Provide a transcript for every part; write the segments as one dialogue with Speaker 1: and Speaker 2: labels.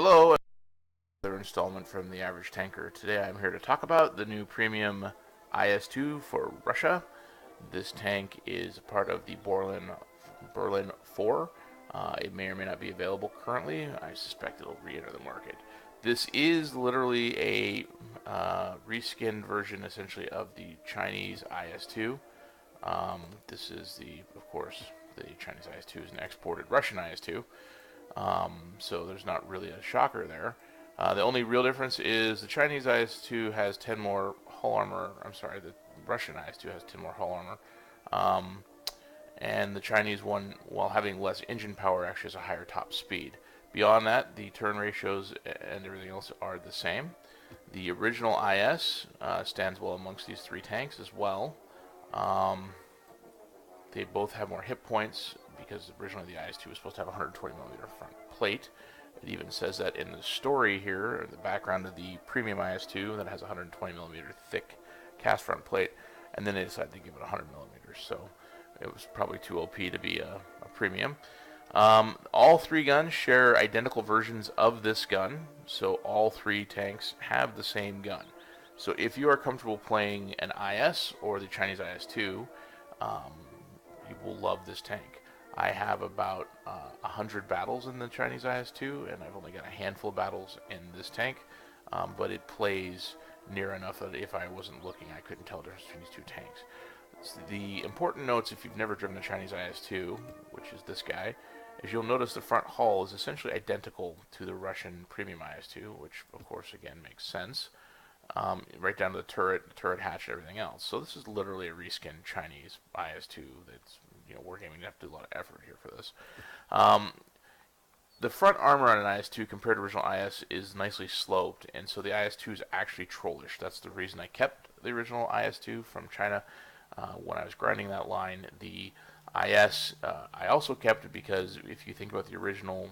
Speaker 1: Hello, another installment from the Average Tanker. Today I'm here to talk about the new premium IS-2 for Russia. This tank is part of the Berlin 4. It may or may not be available currently. I suspect it'll re-enter the market. This is literally a reskinned version, essentially, of the Chinese IS-2. This is of course, the Chinese IS-2 is an exported Russian IS-2. So there's not really a shocker there. The only real difference is the Chinese IS-2 has 10 more hull armor. I'm sorry, the Russian IS-2 has 10 more hull armor. And the Chinese one, while having less engine power, actually has a higher top speed. Beyond that, the turn ratios and everything else are the same. The original IS stands well amongst these three tanks as well. They both have more hit points because originally the IS-2 was supposed to have a 120mm front plate. It even says that in the story here, in the background of the premium IS-2, that has a 120mm thick cast front plate, and then they decided to give it 100mm, so it was probably too OP to be a premium. All three guns share identical versions of this gun, so all three tanks have the same gun. So if you are comfortable playing an IS or the Chinese IS-2, you will love this tank. I have about 100 battles in the Chinese IS-2, and I've only got a handful of battles in this tank, but it plays near enough that if I wasn't looking, I couldn't tell the difference between these two tanks. So the important notes, if you've never driven the Chinese IS-2, which is this guy, is you'll notice the front hull is essentially identical to the Russian premium IS-2, which of course again makes sense. Right down to the turret hatch, and everything else. So this is literally a reskinned Chinese IS-2 that's, wargaming. You have to do a lot of effort here for this. The front armor on an IS-2 compared to original IS is nicely sloped, and so the IS-2 is actually trollish. That's the reason I kept the original IS-2 from China when I was grinding that line. The IS I also kept it because if you think about the original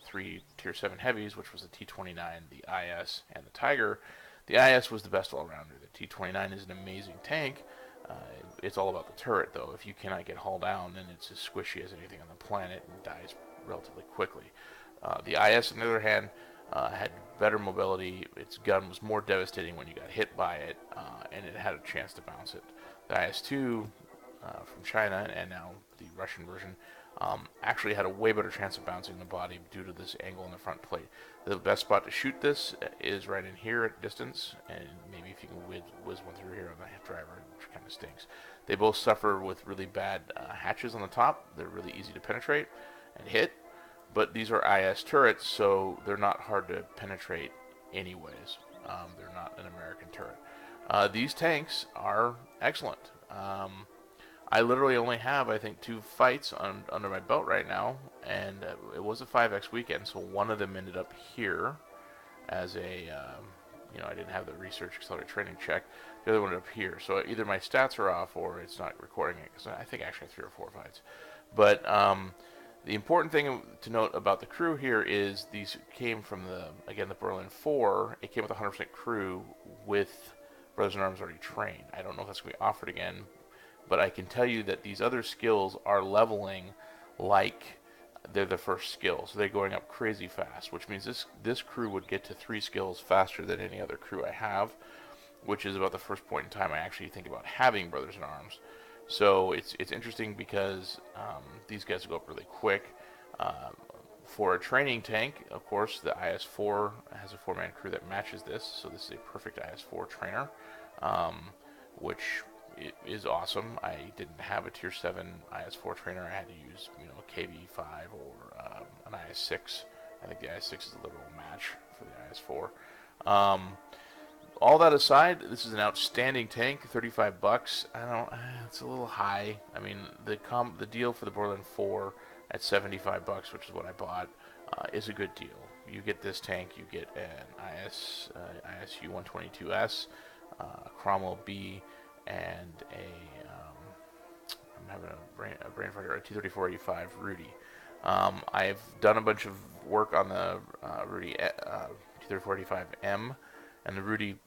Speaker 1: three Tier 7 heavies, which was the T-29, the IS, and the Tiger, the IS was the best all-rounder. The T-29 is an amazing tank. It's all about the turret, though. If you cannot get hull down, then it's as squishy as anything on the planet and dies relatively quickly. The IS, on the other hand, had better mobility. Its gun was more devastating when you got hit by it, and it had a chance to bounce it. The IS-2 from China, and now the Russian version, actually had a way better chance of bouncing the body due to this angle in the front plate. The best spot to shoot this is right in here at distance, and maybe if you can whiz one through here on the driver, which kind of stinks. They both suffer with really bad hatches on the top. They're really easy to penetrate and hit, but these are IS turrets, so they're not hard to penetrate anyways. They're not an American turret. These tanks are excellent. I literally only have, I think, 2 fights under my belt right now, and it was a 5x weekend, so one of them ended up here as a, I didn't have the research accelerated training check. The other one ended up here, so either my stats are off or it's not recording it, because I think actually I had 3 or 4 fights. But the important thing to note about the crew here is these came from the Berlin 4. It came with 100% crew with Brothers in Arms already trained. I don't know if that's going to be offered again, but I can tell you that these other skills are leveling like they're the first skill. So they're going up crazy fast, which means this crew would get to 3 skills faster than any other crew I have, which is about the first point in time I actually think about having Brothers in Arms. So it's interesting because these guys go up really quick. For a training tank, of course, the IS-4 has a 4-man crew that matches this, so this is a perfect IS-4 trainer, which is awesome. I didn't have a Tier 7 IS-4 trainer. I had to use, a KV-5 or an IS-6. I think the IS-6 is a literal match for the IS-4. All that aside, this is an outstanding tank. $35. It's a little high. I mean, the deal for the Berlin 4 at $75, which is what I bought, is a good deal. You get this tank, you get an ISU 122S, a Cromwell B, and I'm having a brain fart here, a T-3485 Rudy. I've done a bunch of work on the Rudy T-3485M, and the Rudy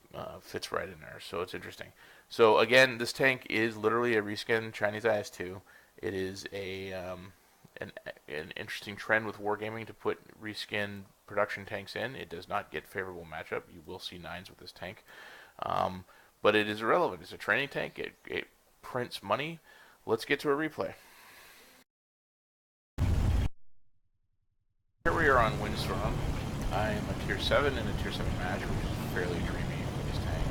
Speaker 1: fits right in there, so it's interesting. So again, this tank is literally a reskin Chinese IS-2. It is an interesting trend with wargaming to put reskinned production tanks in. It does not get favorable matchup. You will see 9s with this tank. But it is irrelevant. It's a training tank. It prints money. Let's get to a replay. Here we are on Windstorm. I am a Tier 7 in a Tier 7 match, which is fairly dreamy for this tank.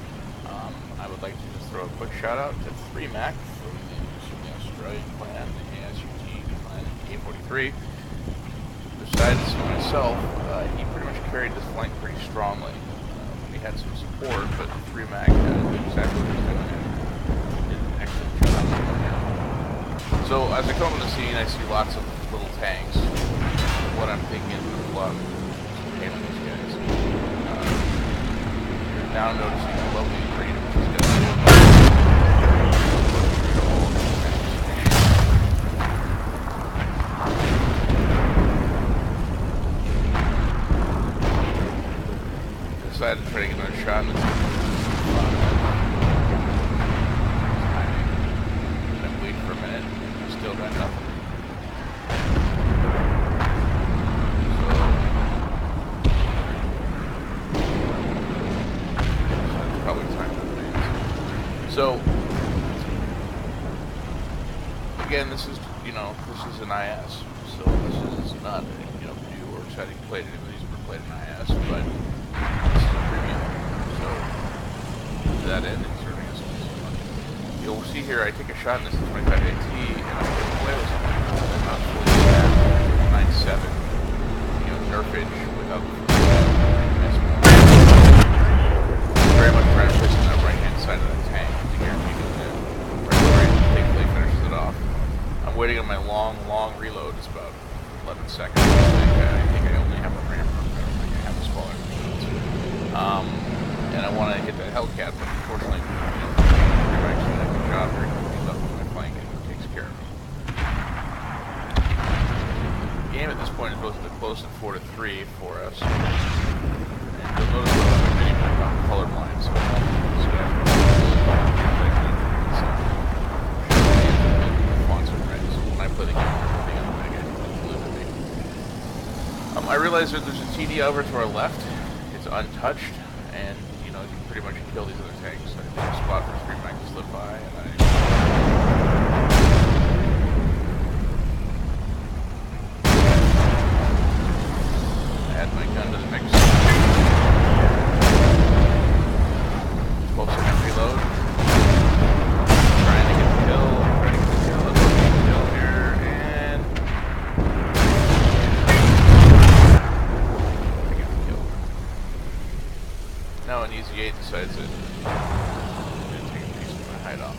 Speaker 1: I would like to just throw a quick shout out to 3Mac from the Australian clan, the ASUT clan A43. Besides myself, he pretty much carried this flank pretty strongly. We had some support, but 3Mac knew exactly what he was doing and did an excellent job. So as I come on the scene, I see lots of little tanks. What I'm thinking is there's a lot of game on these guys. You're now noticing the lovely green of these guys. Decided to try to get another shot and then wait for a minute. Still got nothing. So, again, this is, this is an IS, so this is not a, new or exciting play. None of these were played in IS, but this is a premium. So, to that end, it's certainly some fun. You'll see here, I take a shot in this 25 AT, and I'm going to play with something about 47, 9.7, nerfage without very much trying to place on that right-hand side of the tank. I'm waiting on my long reload. It's about 11 seconds. I think I only have a ramp. I don't think I have a smaller reload. And I want to hit that Hellcat, but unfortunately, I'm actually doing a good job here. He's up with my flank and takes care of him. The game at this point is relatively close to 4-3 for us. And you'll notice that I'm getting colorblind, so I play the game, I realize that there's a TD over to our left. It's untouched, and you can pretty much kill these other tanks. I pick a spot for 3Mac to slip by, and I add my gun to the mix. 12-second reload. Trying to get the kill. Now an Easy 8 decides that I'm going to take a piece of my hide off.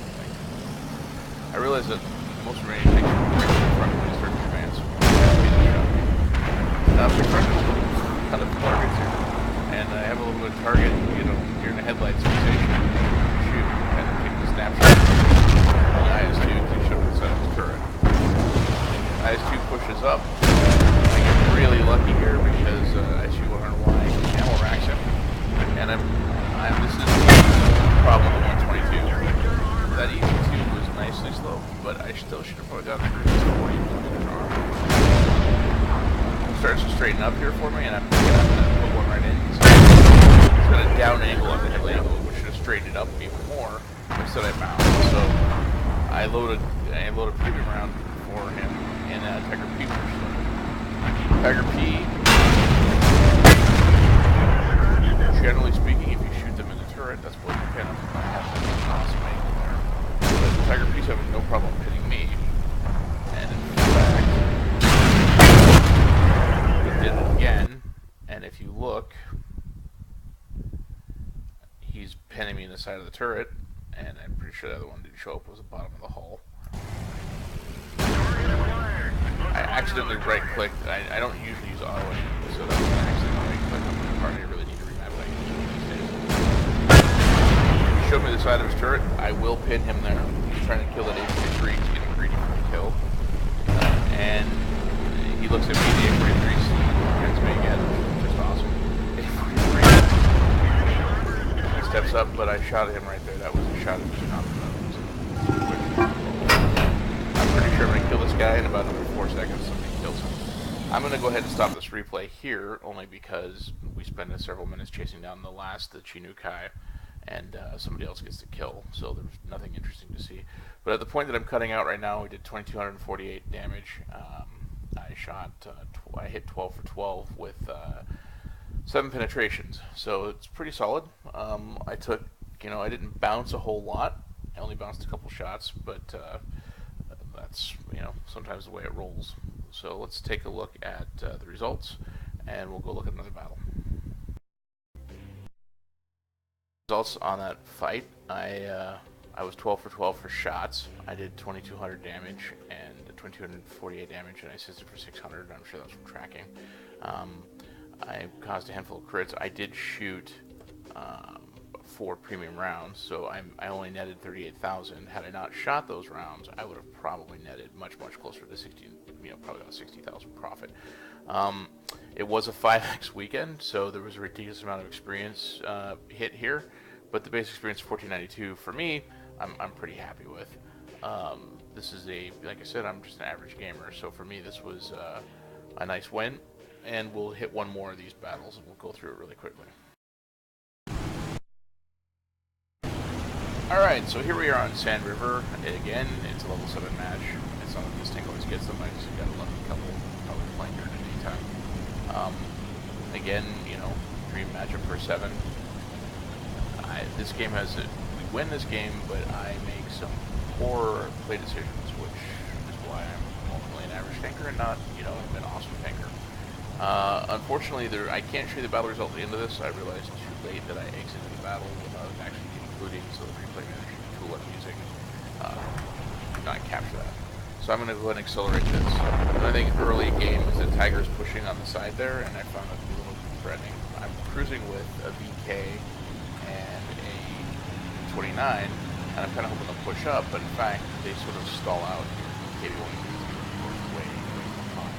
Speaker 1: I realize that most remaining tanks are right in front when you start to advance. Now if you're kind of targets here, and I have a little bit of target, you're in a headlight situation, shoot, and take the snapshot. And IS-2 can show the side of his turret. IS-2 pushes up. I get really lucky here because IS-2 went on Y, ammo racks him. And this is the problem with the 122. That EZ2 was nicely slow, but I still should have probably gotten through this 40mm arm. It starts to straighten up here for me, and I'm thinking I'm going to put one right in. So it's got a down angle on the headlight angle, which should have straightened it up even more, but instead I bounced. So I load a premium round for him in Tiger P. Tiger P. Generally speaking, if you shoot them in the turret, that's what you kind of have to awesome angle there. But Tiger P's having no problem hitting me. And in fact, he did it again. And if you look, he's pinning me in the side of the turret. And I'm pretty sure the other one didn't show up, was the bottom of the hull. I accidentally right-clicked. I don't usually use auto anymore, so that was an accident right-click on my part. I really need to remap it. Show me the side of his turret, I will pin him there. He's trying to kill that A43, he's getting greedy for the kill. And he looks at me, the A43 hits me again, just awesome. A43 he steps up, but I shot at him right there. That was a shot at his confidence. I'm pretty sure I'm going to kill this guy in about another 4 seconds. Somebody kills him. I'm going to go ahead and stop this replay here, only because we spent several minutes chasing down the Chinukai, and somebody else gets to kill, so there's nothing interesting to see. But at the point that I'm cutting out right now, we did 2,248 damage. I hit 12 for 12 with 7 penetrations, so it's pretty solid. I didn't bounce a whole lot. I only bounced a couple shots, but that's, sometimes the way it rolls. So let's take a look at the results, and we'll go look at another battle. Results on that fight, I was 12 for 12 for shots. I did 2,200 damage and 2,248 damage, and I assisted for 600. I'm sure that's from tracking. I caused a handful of crits. I did shoot 4 premium rounds, so I only netted 38,000. Had I not shot those rounds, I would have probably netted much closer to 60, probably about 60,000 profit. It was a 5x weekend, so there was a ridiculous amount of experience hit here, but the base experience of 1492 for me, I'm pretty happy with. This is like I said, I'm just an average gamer, so for me this was a nice win, and we'll hit one more of these battles and we'll go through it really quickly. Alright, so here we are on Sand River. Again, it's a level 7 match. It's not that this tank always gets them, I just got a lucky couple probably playing during the daytime. Again, dream matchup for 7. This game we win this game, but I make some poor play decisions, which is why I'm ultimately an average tanker and not, an awesome tanker. Unfortunately, I can't show you the battle result at the end of this. I realized too late that I exited the battle without actually including, so the replay management tool I'm using did not capture that. So I'm going to go ahead and accelerate this. I think early game is that Tiger's pushing on the side there, and I found that to be a little threatening. I'm cruising with a VK and a 29, and I'm kind of hoping to push up, but in fact, they sort of stall out here. Way behind.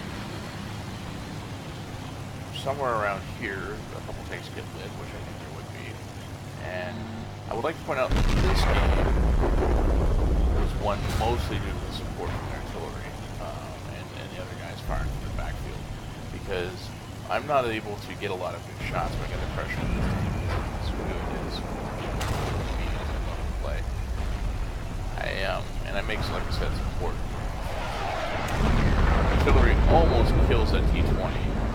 Speaker 1: Somewhere around here, a couple tanks get lit, which I think there would be. And I would like to point out that this game was won mostly due to the support from the artillery and the other guys firing from the backfield, because I'm not able to get a lot of good shots when I get the pressure on this team. It's good as me as I love to play. And I make, like I said, support. Artillery almost kills that T-20.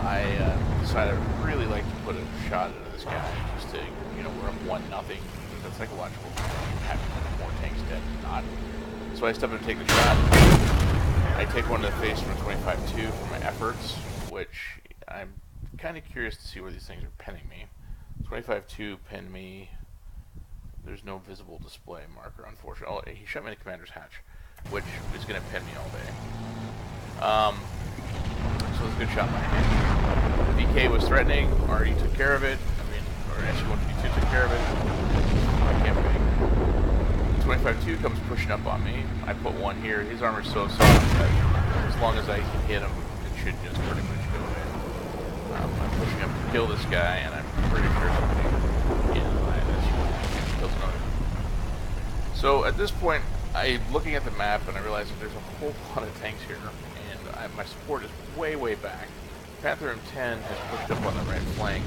Speaker 1: I decided I'd really like to put a shot into this guy, just to, we're up 1-0. That's psychological. Having more tanks dead than not. So I step in and take the shot. I take one to the face from a 25-2 for my efforts, which I'm kind of curious to see where these things are pinning me. 25-2 pinned me. There's no visible display marker, unfortunately. Oh, he shot me in the commander's hatch, which is going to pin me all day. So it's a good shot by him. VK was threatening, already took care of it. Or SU-152 took care of it. I can't wait. 25-2 comes pushing up on me. I put one here. His armor's so soft that as long as I can hit him, it should just pretty much go away. I'm pushing up to kill this guy, and I'm pretty sure something kills another. So at this point, I'm looking at the map, and I realize that there's a whole lot of tanks here, and my support is way back. Panther M10 has pushed up on the right flank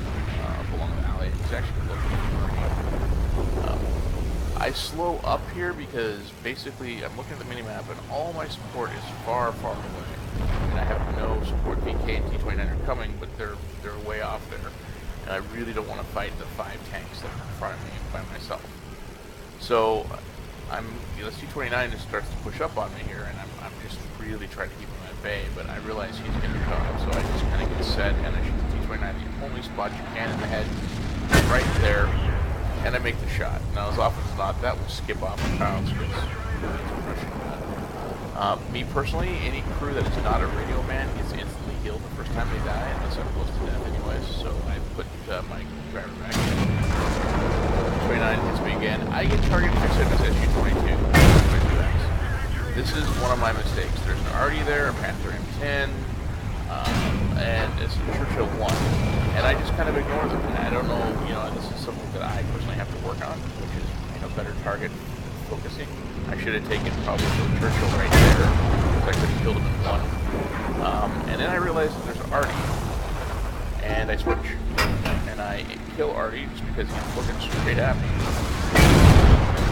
Speaker 1: along the alley. He's actually looking for me. I slow up here because basically I'm looking at the minimap and all my support is far away. And I have no support. VK and T-29 are coming, but they're way off there. And I really don't want to fight the 5 tanks that are in front of me by myself. So this T-29 just starts to push up on me here, and I'm just really trying to keep him at bay, but I realize he's going to come, so I just kind of get set, and I shoot the T-29, the only spot you can in the head, right there, and I make the shot. Now, as often as not, that will skip off the pounds, because it's crushing that. Me personally, any crew that is not a radio man gets instantly healed the first time they die, unless I'm close to death anyways, so I put my driver back in. 29 hits me again. I get target fixed as SU-22. This is one of my mistakes. There's an Artie there, a Panther M10, and it's a Churchill 1. And I just kind of ignore them. And I don't know, this is something that I personally have to work on, which is, better target focusing. I should have taken probably the Churchill right there, because I could have killed him in 1. And then I realized that there's Artie, and I switch, and I kill Artie just because he's looking straight at me.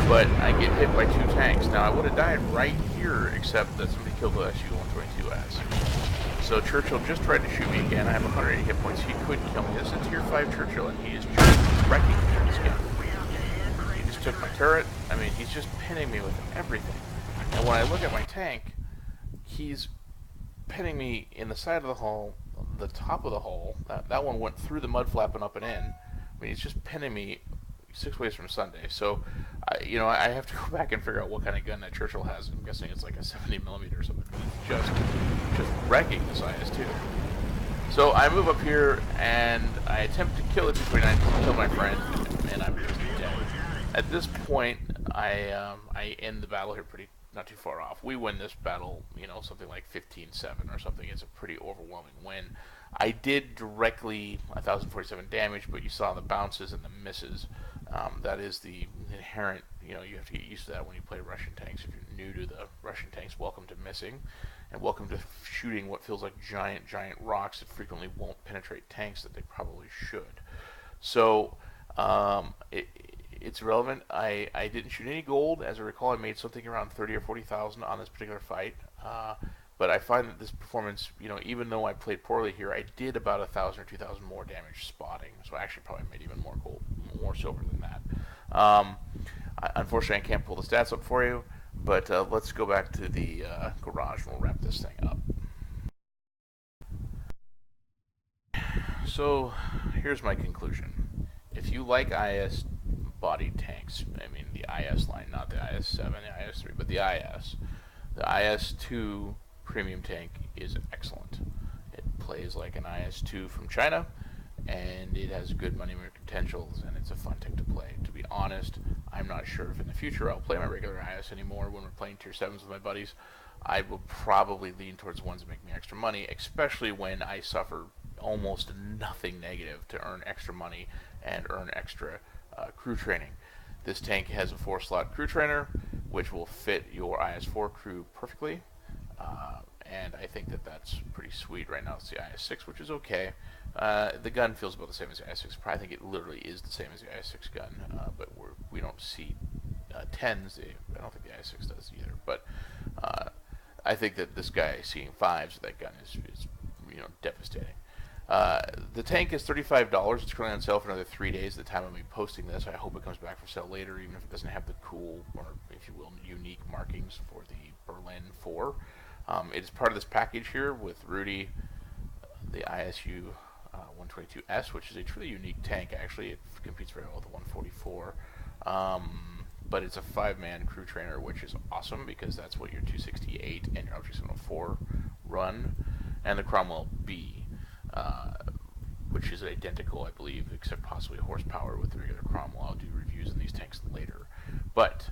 Speaker 1: But I get hit by 2 tanks. Now I would have died right here, except that somebody killed the SU-122S. So Churchill just tried to shoot me again. I have 180 hit points. He could kill me. This is a tier 5 Churchill, and he is just wrecking me with his gun. He just took my turret. I mean, he's just pinning me with everything. And when I look at my tank, he's pinning me in the side of the hull, the top of the hull. That one went through the mud flap and up and in. I mean, he's just pinning me 6 ways from Sunday. So, I have to go back and figure out what kind of gun that Churchill has. I'm guessing it's like a 70mm or something. He's just wrecking this IS-2. So I move up here and I attempt to kill the 229, kill my friend, and I'm just dead. At this point, I end the battle here not too far off. We win this battle, something like 15-7 or something. It's a pretty overwhelming win. I did directly 1,047 damage, but you saw the bounces and the misses. That is the inherent, you have to get used to that when you play Russian tanks. If you're new to the Russian tanks, welcome to missing, and welcome to shooting what feels like giant rocks that frequently won't penetrate tanks that they probably should. So, it's relevant. I didn't shoot any gold. As I recall, I made something around 30 or 40,000 on this particular fight. But I find that this performance, even though I played poorly here, I did about 1,000 or 2,000 more damage spotting. So I actually probably made even more gold, more silver than that. Unfortunately, I can't pull the stats up for you. But let's go back to the garage and we'll wrap this thing up. So here's my conclusion. If you like IS bodied tanks, I mean the IS line, not the IS-7, the IS-3, but the IS-2 premium tank is excellent. It plays like an IS-2 from China, and it has good money making potentials, and it's a fun tank to play. To be honest, I'm not sure if in the future I'll play my regular IS anymore. When we're playing tier 7s with my buddies, I will probably lean towards ones that make me extra money, especially when I suffer almost nothing negative to earn extra money and earn extra crew training. This tank has a 4-slot crew trainer, which will fit your IS-4 crew perfectly, and I think that that's pretty sweet. Right now it's the IS-6, which is okay. The gun feels about the same as the IS-6. I think it literally is the same as the IS-6 gun, but we don't see 10s. I don't think the IS-6 does either. But I think that this guy seeing 5s with that gun is devastating. The tank is $35. It's currently on sale for another 3 days at the time of me posting this. I hope it comes back for sale later, even if it doesn't have the cool, or if you will, unique markings for the Berlin 4. It is part of this package here with Rudy, the ISU 122S, which is a truly unique tank. Actually, it competes very well with the 144. But it's a 5-man crew trainer, which is awesome because that's what your 268 and your Object 704 run, and the Cromwell B, which is identical, I believe, except possibly horsepower with the regular Cromwell. I'll do reviews on these tanks later. But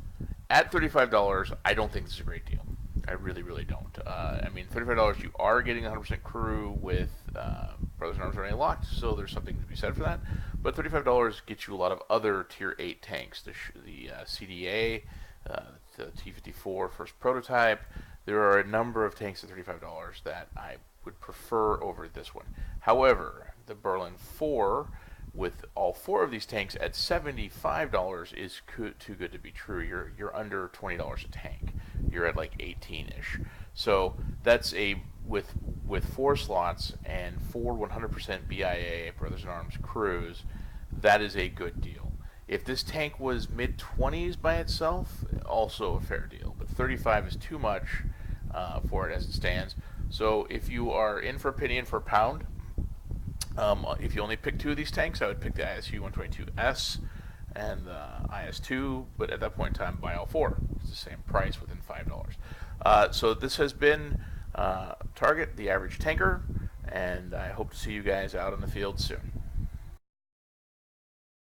Speaker 1: at $35, I don't think this is a great deal. I really, really don't. I mean, $35, you are getting 100% crew with Brothers in Arms already locked, so there's something to be said for that. But $35 gets you a lot of other Tier 8 tanks. The CDA, the T-54 first prototype. There are a number of tanks at $35 that I would prefer over this one. However, the Berlin 4, with all 4 of these tanks at $75 is too good to be true. You're under $20 a tank. You're at like 18-ish. So that's with 4 slots and 4 100% BIA Brothers in Arms crews, that is a good deal. If this tank was mid-20s by itself, also a fair deal. But 35 is too much for it as it stands. So if you are in for a penny, in for a pound, if you only pick 2 of these tanks, I would pick the ISU 122S and the IS-2, but at that point in time, buy all 4. It's the same price within $5. So this has been Target, the Average Tanker, and I hope to see you guys out in the field soon.